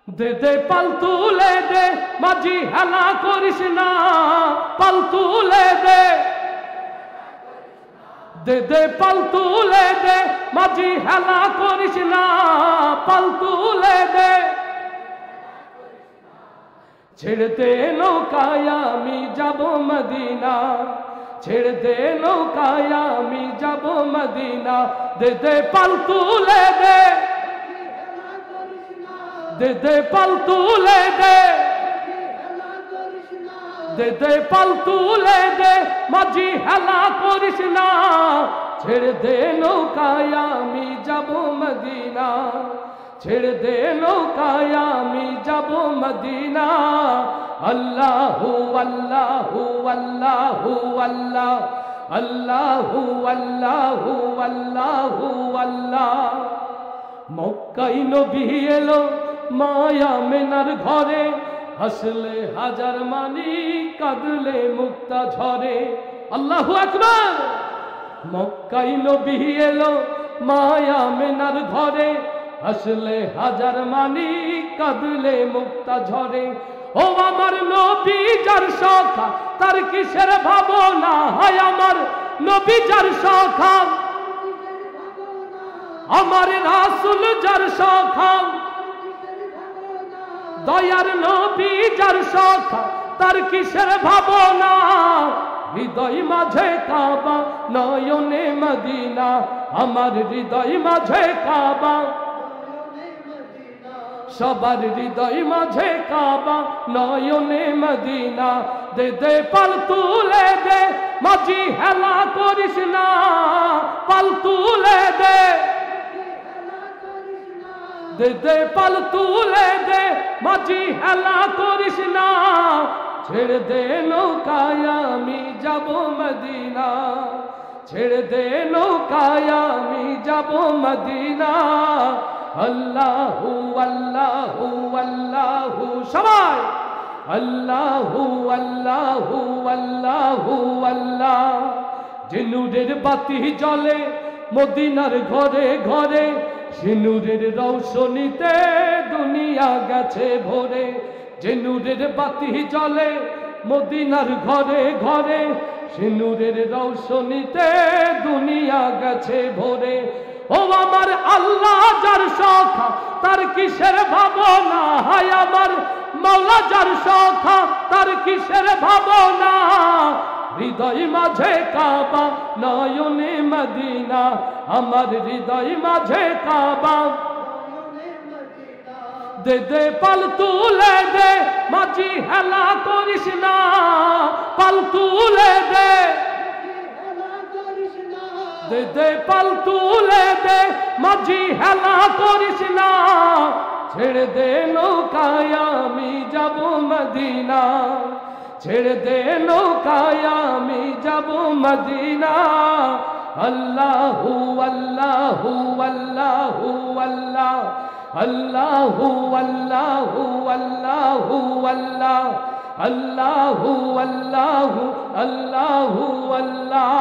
দে দে পাল তুলে দে মাঝি হেলা করিস না, পাল তুলে দে, দে দে পাল তুলে দে মাঝি হেলা করিস না, পাল তুলে দে। ছেড়ে দে নৌকায় আমি যাব মদিনা, ছেড়ে দে নৌকায় আমি যাব মদিনা। দে দে পাল তুলে দে, দে দে পাল তুলে দে, দে দে পাল তুলে দে মাঝি হেলা করিস না। ছেড়ে দে নৌকায় আমি যাব মদিনা, ছেড়ে দে নৌকায় আমি যাব মদিনা। আল্লাহু আল্লাহু আল্লাহু আল্লাহ, আল্লাহু আল্লাহু আল্লাহু আল্লাহ। মক্কায় নবী এলো মায়া মেনার ঘরে, হাসলে হাজার মানি কাঁদলে মুক্তা ঝরে। আল্লাহু আকবার। মক্কায় নবী এলো মায়া মেনার ঘরে, হাসলে হাজার মানি কাঁদলে মুক্তা ঝরে। ও আমার নবী যার সখা তার কিসের ভাবনা, হয় আমার নবী যার সখা, আমার রাসূল যার সখা, দয়ার নবী যার সখা তার কিসের ভাবনা। হৃদয় মাঝে কাবা নয়নে মদিনা, আমার হৃদয় মাঝে কাবা, সবার হৃদয় মাঝে কাবা নয়নে মদিনা। দে দে পাল তুলে দে মাঝি হেলা করিস না, পাল তুলে দে, দে দে পাল তুলে দে মাঝি হেলা করিস না। ছেড়ে দে নৌকায় আমি যাব মদিনা, ছেড়ে দে নৌকায় আমি যাব মদিনা। আল্লাহু আল্লাহু আল্লাহু, সবাই আল্লাহু আল্লাহু আল্লাহু আল্লাহ। যে নূরের বাতি জ্বলে মদিনার ঘরে ঘরে, সে নূরের রৌশনীতে দুনিয়া গেছে ভরে। যে নূরের বাতি জ্বলে মদিনার ঘরে ঘরে, সে নূরের রৌশনীতে দুনিয়া গেছে ভরে। ও আমার আল্লাহ যার সখা তার কিসের ভাবনা, হায় আমার মাওলা যার সখা তার কিসের ভাবনা। হৃদয় মাঝে কাবা নয়নে মদিনা, আমার হৃদয় মাঝে কাবা। দে দে পাল তুলে দে মাঝি হেলা করিস না, পাল তুলে দে, দে দে পাল তুলে দে মাঝি হেলা করিস না। ছেড়ে দে নৌকায় আমি যাব মদিনা, ছেড়ে দে নৌকায় আমি যাব মদিনা। আল্লাহু আল্লাহু আল্লাহু আল্লাহ, আল্লাহু আল্লাহু আল্লাহু আল্লাহ, আল্লাহু আল্লাহু আল্লাহু আল্লাহ।